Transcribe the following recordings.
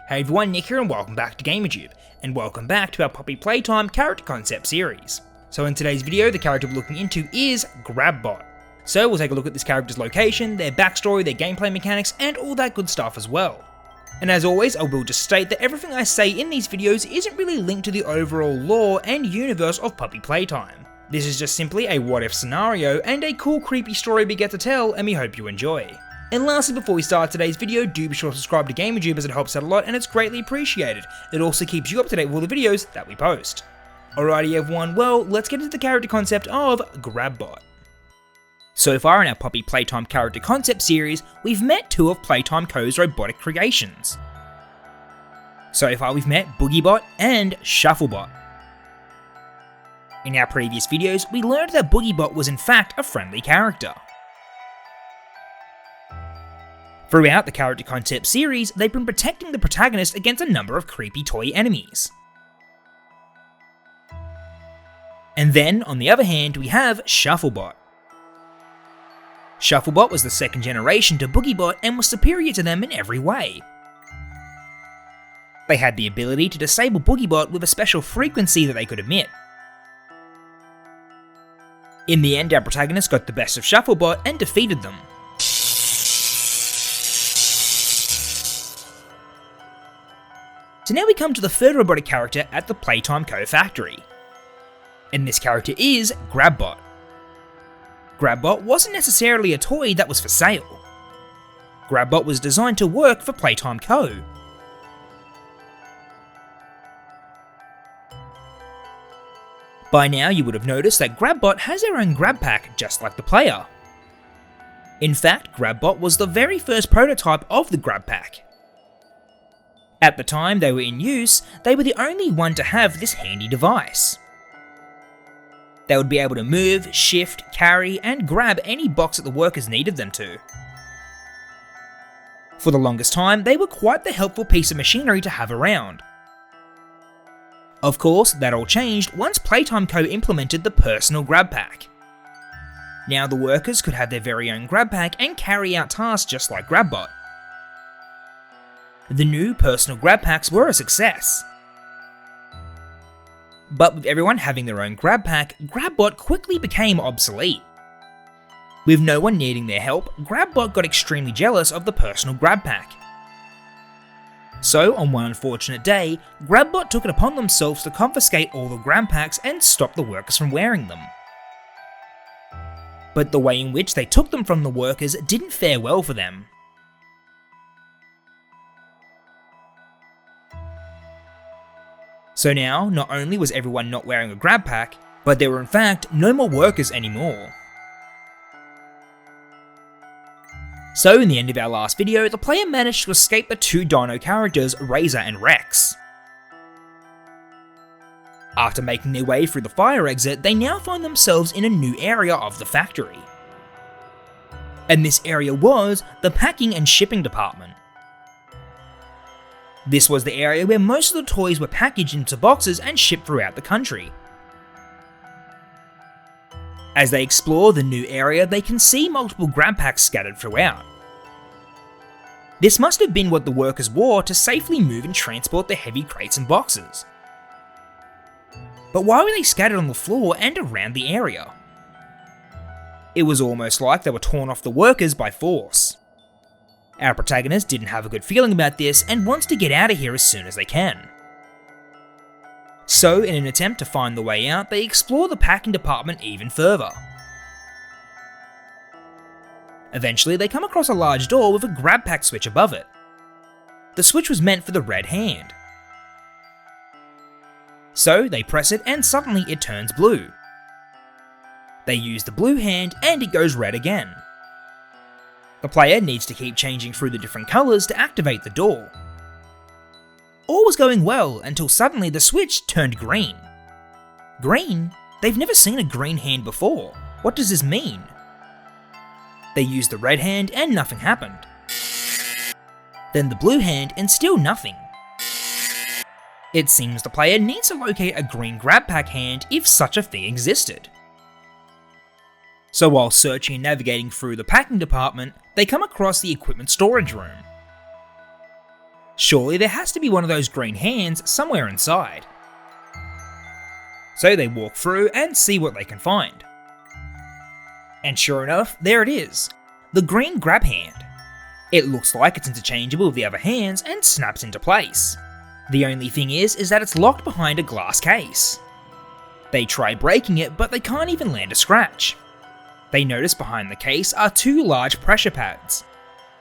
Hey everyone, Nick here and welcome back to GamerTube, and welcome back to our Poppy Playtime character concept series. So in today's video, the character we're looking into is GrabBot. So we'll take a look at this character's location, their backstory, their gameplay mechanics, and all that good stuff as well. And as always, I will just state that everything I say in these videos isn't really linked to the overall lore and universe of Poppy Playtime. This is just simply a what if scenario and a cool creepy story we get to tell, and we hope you enjoy. And lastly, before we start today's video, do be sure to subscribe to GamerTube as it helps out a lot and it's greatly appreciated. It also keeps you up to date with all the videos that we post. Alrighty everyone, well, let's get into the character concept of GrabBot. So far in our Poppy Playtime character concept series, we've met two of Playtime Co.'s robotic creations. So far we've met BoogieBot and Shufflebot. In our previous videos, we learned that BoogieBot was in fact a friendly character. Throughout the character concept series, they've been protecting the protagonist against a number of creepy toy enemies. And then, on the other hand, we have Shufflebot. Shufflebot was the second generation to BoogieBot and was superior to them in every way. They had the ability to disable BoogieBot with a special frequency that they could emit. In the end, our protagonist got the best of Shufflebot and defeated them. So now we come to the third robotic character at the Playtime Co. factory. And this character is GrabBot. GrabBot wasn't necessarily a toy that was for sale. GrabBot was designed to work for Playtime Co. By now you would have noticed that GrabBot has their own grab pack just like the player. In fact, GrabBot was the very first prototype of the grab pack. At the time they were in use, they were the only one to have this handy device. They would be able to move, shift, carry, and grab any box that the workers needed them to. For the longest time, they were quite the helpful piece of machinery to have around. Of course, that all changed once Playtime Co. implemented the personal grab pack. Now the workers could have their very own grab pack and carry out tasks just like GrabBot. The new personal grab packs were a success. But with everyone having their own grab pack, GrabBot quickly became obsolete. With no one needing their help, GrabBot got extremely jealous of the personal grab pack. So on one unfortunate day, GrabBot took it upon themselves to confiscate all the grab packs and stop the workers from wearing them. But the way in which they took them from the workers didn't fare well for them. So now, not only was everyone not wearing a grab pack, but there were in fact no more workers anymore. So in the end of our last video, the player managed to escape the two dino characters, Razor and Rex. After making their way through the fire exit, they now find themselves in a new area of the factory. And this area was the packing and shipping department. This was the area where most of the toys were packaged into boxes and shipped throughout the country. As they explore the new area, they can see multiple grab packs scattered throughout. This must have been what the workers wore to safely move and transport the heavy crates and boxes. But why were they scattered on the floor and around the area? It was almost like they were torn off the workers by force. Our protagonist didn't have a good feeling about this and wants to get out of here as soon as they can. So, in an attempt to find the way out, they explore the packing department even further. Eventually, they come across a large door with a grab pack switch above it. The switch was meant for the red hand. So, they press it and suddenly it turns blue. They use the blue hand and it goes red again. The player needs to keep changing through the different colours to activate the door. All was going well until suddenly the switch turned green. Green? They've never seen a green hand before. What does this mean? They used the red hand and nothing happened. Then the blue hand and still nothing. It seems the player needs to locate a green grab pack hand if such a thing existed. So while searching and navigating through the packing department, they come across the equipment storage room. Surely there has to be one of those green hands somewhere inside. So they walk through and see what they can find. And sure enough, there it is, the green grab hand. It looks like it's interchangeable with the other hands and snaps into place. The only thing is that it's locked behind a glass case. They try breaking it, but they can't even land a scratch. They notice behind the case are two large pressure pads.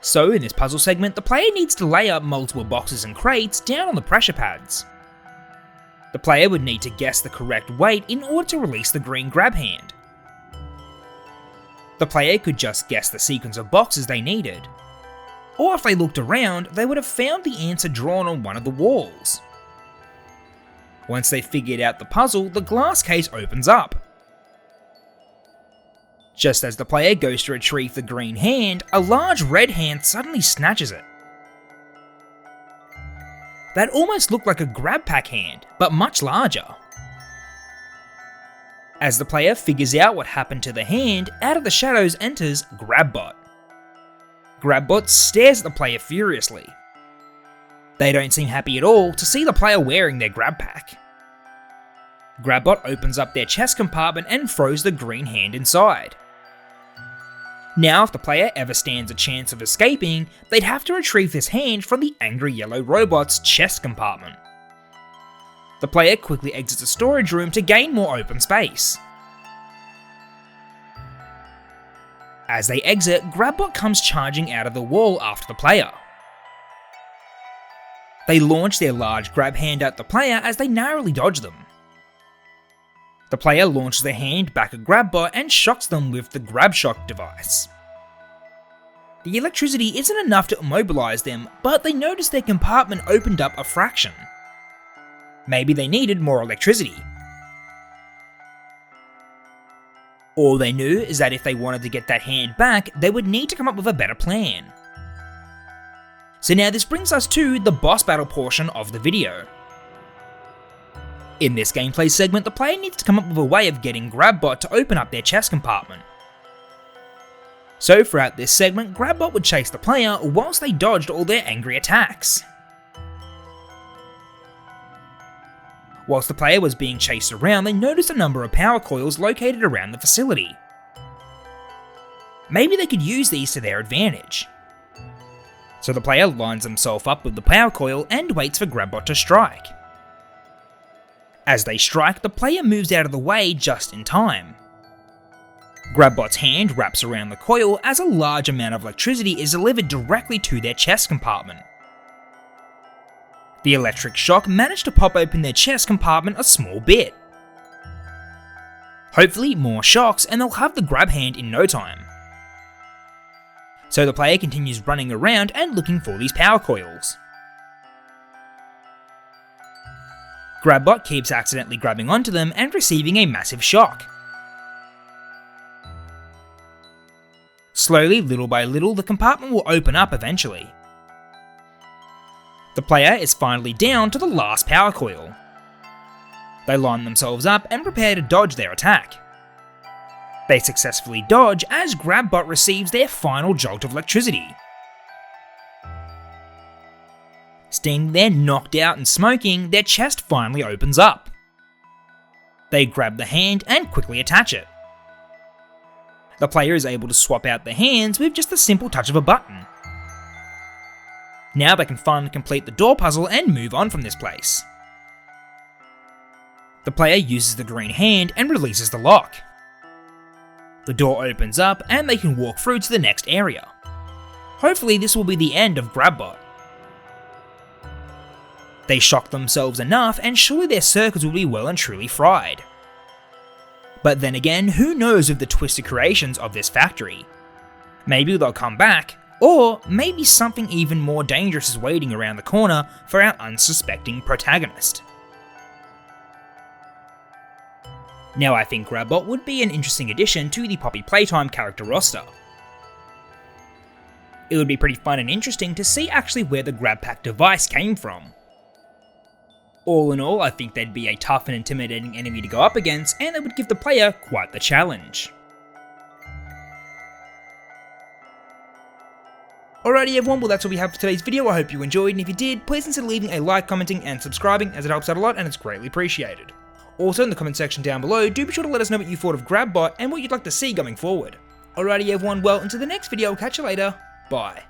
So in this puzzle segment, the player needs to lay up multiple boxes and crates down on the pressure pads. The player would need to guess the correct weight in order to release the green grab hand. The player could just guess the sequence of boxes they needed. Or if they looked around, they would have found the answer drawn on one of the walls. Once they figured out the puzzle, the glass case opens up. Just as the player goes to retrieve the green hand, a large red hand suddenly snatches it. That almost looked like a grab pack hand, but much larger. As the player figures out what happened to the hand, out of the shadows enters Grabbot. Grabbot stares at the player furiously. They don't seem happy at all to see the player wearing their grab pack. Grabbot opens up their chest compartment and throws the green hand inside. Now if the player ever stands a chance of escaping, they'd have to retrieve this hand from the angry yellow robot's chest compartment. The player quickly exits a storage room to gain more open space. As they exit, Grabbot comes charging out of the wall after the player. They launch their large grab hand at the player as they narrowly dodge them. The player launches their hand back at Grabbot and shocks them with the Grab Shock device. The electricity isn't enough to immobilize them, but they notice their compartment opened up a fraction. Maybe they needed more electricity. All they knew is that if they wanted to get that hand back, they would need to come up with a better plan. So now this brings us to the boss battle portion of the video. In this gameplay segment, the player needs to come up with a way of getting Grabbot to open up their chest compartment. So throughout this segment, Grabbot would chase the player whilst they dodged all their angry attacks. Whilst the player was being chased around, they noticed a number of power coils located around the facility. Maybe they could use these to their advantage. So the player lines himself up with the power coil and waits for Grabbot to strike. As they strike, the player moves out of the way just in time. Grabbot's hand wraps around the coil as a large amount of electricity is delivered directly to their chest compartment. The electric shock managed to pop open their chest compartment a small bit. Hopefully more shocks and they'll have the grab hand in no time. So the player continues running around and looking for these power coils. Grabbot keeps accidentally grabbing onto them and receiving a massive shock. Slowly, little by little, the compartment will open up eventually. The player is finally down to the last power coil. They line themselves up and prepare to dodge their attack. They successfully dodge as Grabbot receives their final jolt of electricity. Standing there knocked out and smoking, their chest finally opens up. They grab the hand and quickly attach it. The player is able to swap out the hands with just the simple touch of a button. Now they can finally complete the door puzzle and move on from this place. The player uses the green hand and releases the lock. The door opens up and they can walk through to the next area. Hopefully this will be the end of Grabbot. They shock themselves enough and surely their circuits will be well and truly fried. But then again, who knows with the twisted creations of this factory? Maybe they'll come back, or maybe something even more dangerous is waiting around the corner for our unsuspecting protagonist. Now I think Grabbot would be an interesting addition to the Poppy Playtime character roster. It would be pretty fun and interesting to see actually where the grab pack device came from. All in all, I think they'd be a tough and intimidating enemy to go up against, and they would give the player quite the challenge. Alrighty everyone, well that's all we have for today's video. I hope you enjoyed, and if you did, please consider leaving a like, commenting and subscribing, as it helps out a lot and it's greatly appreciated. Also in the comment section down below, do be sure to let us know what you thought of GrabBot and what you'd like to see going forward. Alrighty everyone, well until the next video, I'll catch you later, bye.